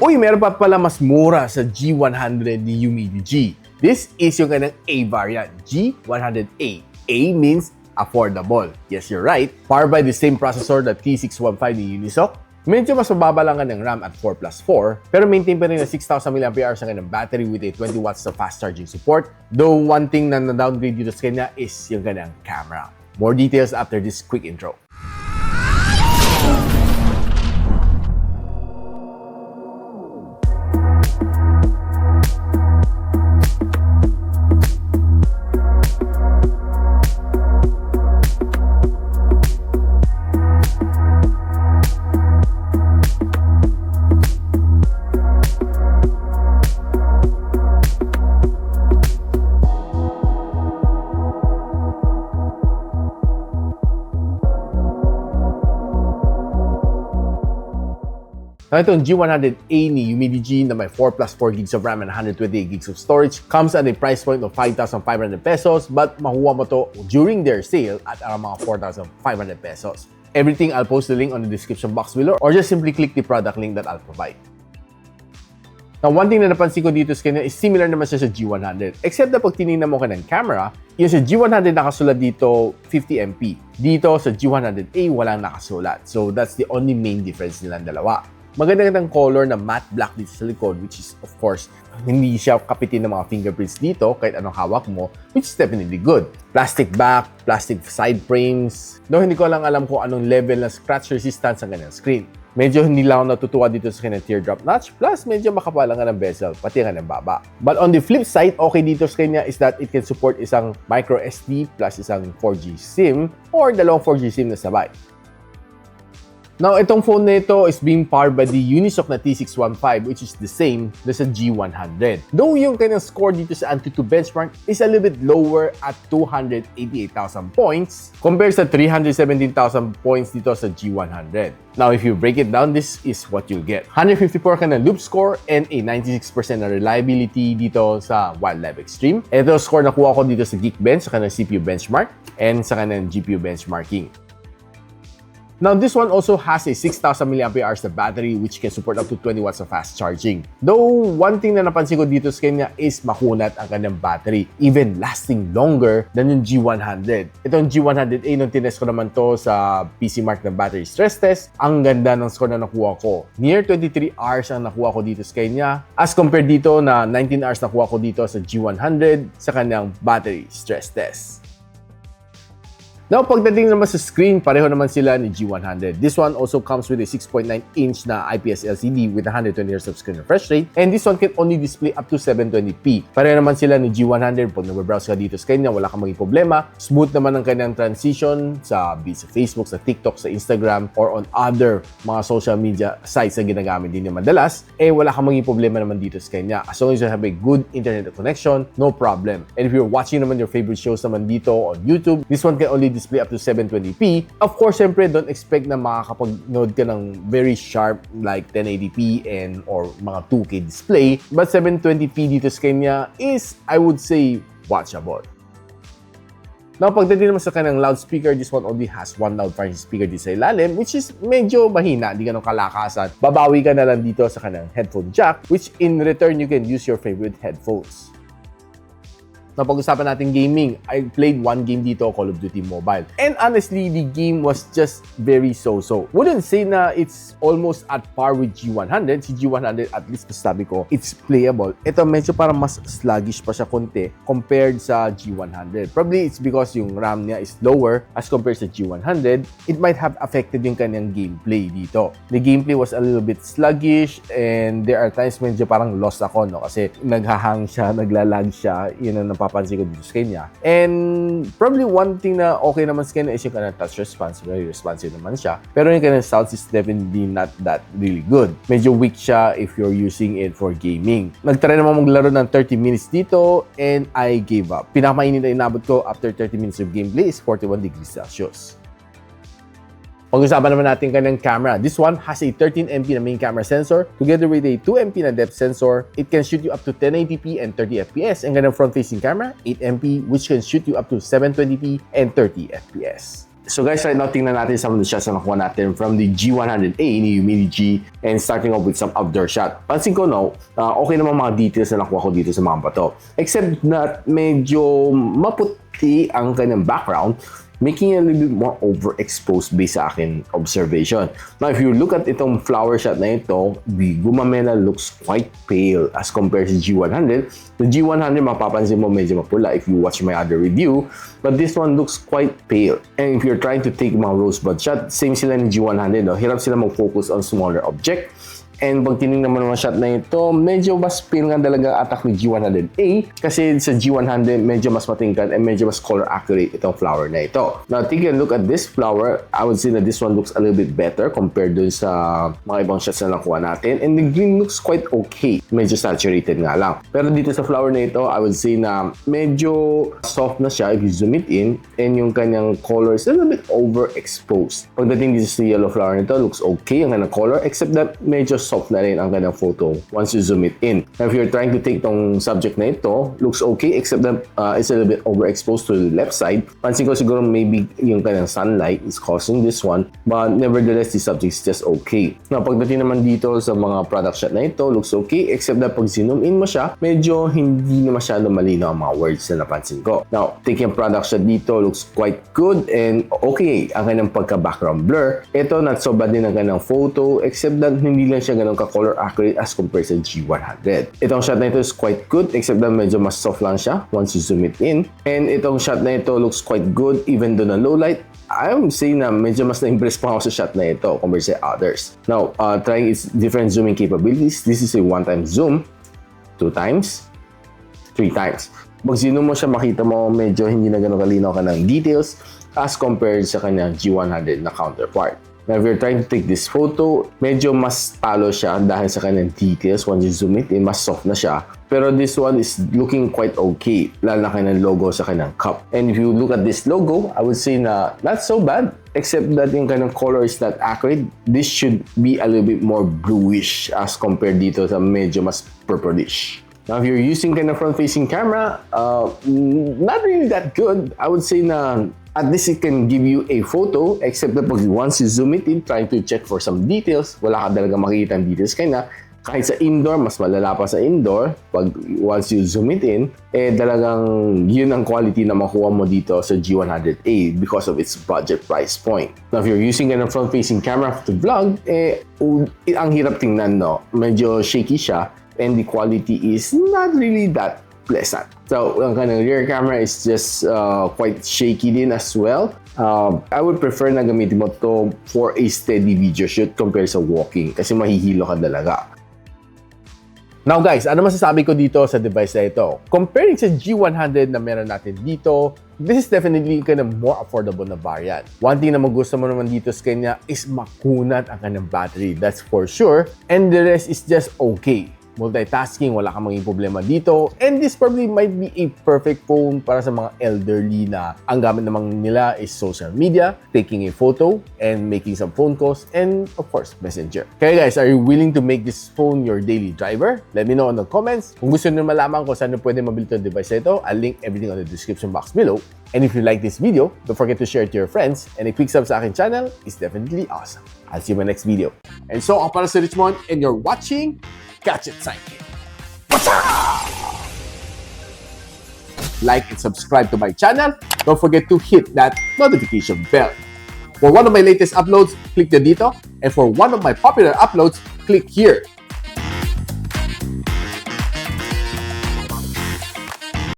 Uy, meron pa pala mas mura sa G100 ni UMIDIGI. This is yung kanyang A variant, G100a. A means affordable. Yes, you're right. Powered by the same processor, the T615 ni Unisoc. Medyo mas mababa lang ng RAM at 4+4, pero maintain pa rin na 6,000 mAh ang kanyang battery with a 20 watts of fast charging support. Though one thing na na-downgrade dito sa kanya is yung kanyang camera. More details after this quick intro. Now, itong G100a ni UMIDIGI na may 4+4 gigs of RAM and 128 gigs of storage comes at a price point of 5,500 pesos, but makuha mo to during their sale at around mga 4,500 pesos. Everything, I'll post the link on the description box below or just simply click the product link that I'll provide. Now, one thing na napansin ko dito sa kanya is similar naman siya sa G100. Except na pag tinignan mo ka ng camera, yung sa G100 nakasulat dito 50MP. Dito sa G100a walang nakasulat. So, that's the only main difference nilang dalawa. Maganda-gandang color na matte black dito sa likod, which is, of course, hindi siya kapitin ng mga fingerprints dito kahit anong hawak mo, which is definitely good. Plastic back, plastic side frames. Though hindi ko lang alam kung anong level na scratch resistance ang kanyang screen. Medyo hindi lang ako natutuwa dito sa kanyang teardrop notch, plus medyo makapal nga ng bezel, pati nga ng baba. But on the flip side, okay dito sa kanya is that it can support isang micro SD plus isang 4G SIM or dalawang 4G SIM na sabay. Now, itong phone na ito is being powered by the Unisoc na T615, which is the same na sa G100. Though yung kanyang score dito sa Antutu benchmark is a little bit lower at 288,000 points compared sa 317,000 points dito sa G100. Now, if you break it down, this is what you'll get. 154 ka na loop score and a 96% na reliability dito sa Wildlife Extreme. Ito score na kuha ko dito sa Geekbench sa kanyang CPU benchmark and sa kanyang GPU benchmarking. Now, this one also has a 6,000 mAh na battery which can support up to 20 watts of fast charging. Though, one thing na napansin ko dito sa kanya is makunat ang kanyang battery, even lasting longer than yung G100. Itong G100a, nung tinest ko naman to sa PC Mark na battery stress test, ang ganda ng score na nakuha ko. Near 23 hours ang nakuha ko dito sa kanya as compared dito na 19 hours nakuha ko dito sa G100 sa kanyang battery stress test. Now, pagdating naman sa screen, pareho naman sila ni G100. This one also comes with a 6.9-inch na IPS LCD with 120Hz of screen refresh rate, and this one can only display up to 720p. Pareho naman sila ni G100. Pag nag-browse ka dito sa kanya, wala kang maging problema. Smooth naman ang kanyang transition sa Facebook, sa TikTok, sa Instagram, or on other mga social media sites na ginagamit din niya madalas. Wala kang maging problema naman dito sa kanya. As long as you have a good internet connection, no problem. And if you're watching naman your favorite shows naman dito on YouTube, this one can only display up to 720p. Of course, syempre, don't expect na makakapag-node ka ng very sharp like 1080p and or mga 2K display. But 720p dito sa kanya is, I would say, watchable. Now, pagdating naman sa kanyang loudspeaker, this one only has one loud function speaker dito sa ilalim, which is medyo mahina, hindi ganun kalakasan. Babawi ka na lang dito sa kanyang headphone jack, which in return, you can use your favorite headphones. Now, pag-usapan natin gaming, I played one game dito, Call of Duty Mobile. And honestly, the game was just very so-so. Wouldn't say na it's almost at par with G100. Si G100, at least sabi ko, it's playable. Ito medyo parang mas sluggish pa siya konti compared sa G100. Probably it's because yung RAM niya is lower as compared sa G100. It might have affected yung kanyang gameplay dito. The gameplay was a little bit sluggish and there are times medyo parang lost ako, no? Kasi naghahang siya, naglalag siya, yun ang napapansin ko dito sa kanya. And probably one thing na okay naman sa kanya is yung kanyang touch response. Very responsive naman siya. Pero yung kanyang sounds is definitely not that really good. Medyo weak siya if you're using it for gaming. Nagtry naman maglaro ng 30 minutes dito and I gave up. Pinakamainit na inabot ko after 30 minutes of gameplay is 41 degrees Celsius. Pag-usapan naman natin kanyang camera. This one has a 13MP na main camera sensor together with a 2MP na depth sensor. It can shoot you up to 1080p and 30fps. And kanyang front-facing camera, 8MP, which can shoot you up to 720p and 30fps. So guys, right now, tingnan natin some of the shots na nakuha natin from the G100a ni UMIDIGI and starting off with some outdoor shot. Pansin ko okay naman mga details na nakuha ko dito sa mga bato. Except na medyo maputi ang kanyang background, making it a little bit more overexposed based sa akin observation. Now, if you look at itong flower shot na ito, the gumamela looks quite pale as compared to G100. The G100, mapapansin mo medyo mapula if you watch my other review, but this one looks quite pale. And if you're trying to take mga rosebud shot, same sila ni G100, hirap sila mag-focus on smaller object. And pag tinignan naman ng shot na ito, medyo mas pale nga talaga attack ni G100a kasi sa G100 medyo mas matingkad and medyo mas color accurate itong flower na ito. Now, take a look at this flower. I would say that this one looks a little bit better compared dun sa mga ibang shots na nakuha natin. And the green looks quite okay. Medyo saturated nga lang. Pero dito sa flower na ito, I would say na medyo soft na siya if you zoom it in and yung kanyang color is a little bit overexposed. Pagdating dito sa yellow flower nito, looks okay ang kanyang color except that medyo soft na rin ang kanyang photo once you zoom it in. Now, if you're trying to take tong subject na ito, looks okay except that it's a little bit overexposed to the left side. Pansin ko siguro maybe yung kanyang sunlight is causing this one, but nevertheless, the subject is just okay. Now, pagdating naman dito sa mga product shot na ito, looks okay except that pag zoom in mo siya, medyo hindi na masyado malinaw ang mga words na napansin ko. Now, taking product shot dito looks quite good and okay ang kanyang pagka-background blur. Ito, not so bad din ang kanyang photo except that hindi lang siya ganun ka-color accurate as compared sa G100. Itong shot na ito is quite good except that medyo mas soft lang siya once you zoom it in. And itong shot na ito looks quite good even though na low light. I would say na medyo mas na-impress pa ako sa shot na ito compared sa others. Now, trying its different zooming capabilities, this is a one-time zoom, 2 times, 3 times. Pag zoom mo siya, makita mo medyo hindi na ganun kalinaw ka ng details as compared sa kanyang G100 na counterpart. Now, if you're trying to take this photo, medyo mas talo siya dahil sa kanyang details. Once you zoom it in, mas soft na siya. Pero this one is looking quite okay, lalo na kanyang logo sa kanyang cup. And if you look at this logo, I would say na not so bad, except that yung kanyang color is not accurate. This should be a little bit more bluish as compared dito sa medyo mas purplish. Now, if you're using kind of front-facing camera, not really that good. I would say na at least it can give you a photo, except that once you zoom it in, trying to check for some details, wala ka talaga makikita ang details kaya kahit sa indoor, mas malala pa sa indoor. Once you zoom it in, talagang yun ang quality na makuha mo dito sa G100a because of its budget price point. Now, if you're using a front-facing camera to vlog, ang hirap tingnan, no? Medyo shaky siya and the quality is not really that pleasant. So, ang kanyang rear camera is just quite shaky din as well. I would prefer na gamitin mo to for a steady video shoot compared sa walking kasi mahihilo ka talaga. Now guys, ano masasabi ko dito sa device na ito? Comparing sa G100 na meron natin dito, this is definitely kind of more affordable na variant. One thing na magusto mo naman dito sa kanya is makunat ang kanyang battery. That's for sure. And the rest is just okay. Multitasking, wala kang maging problema dito. And this probably might be a perfect phone para sa mga elderly na ang gamit namang nila is social media, taking a photo, and making some phone calls, and of course, messenger. Kaya guys, are you willing to make this phone your daily driver? Let me know in the comments. Kung gusto nyo malaman kung saan nyo pwede mabili itong device na ito, I'll link everything on the description box below. And if you like this video, don't forget to share it to your friends. And a quick sub sa akin channel is definitely awesome. I'll see you in my next video. And so, ako para si Richmond, and you're watching Gadget Sidekick. What's up? Like and subscribe to my channel. Don't forget to hit that notification bell. For one of my latest uploads, click the dito. And for one of my popular uploads, click here.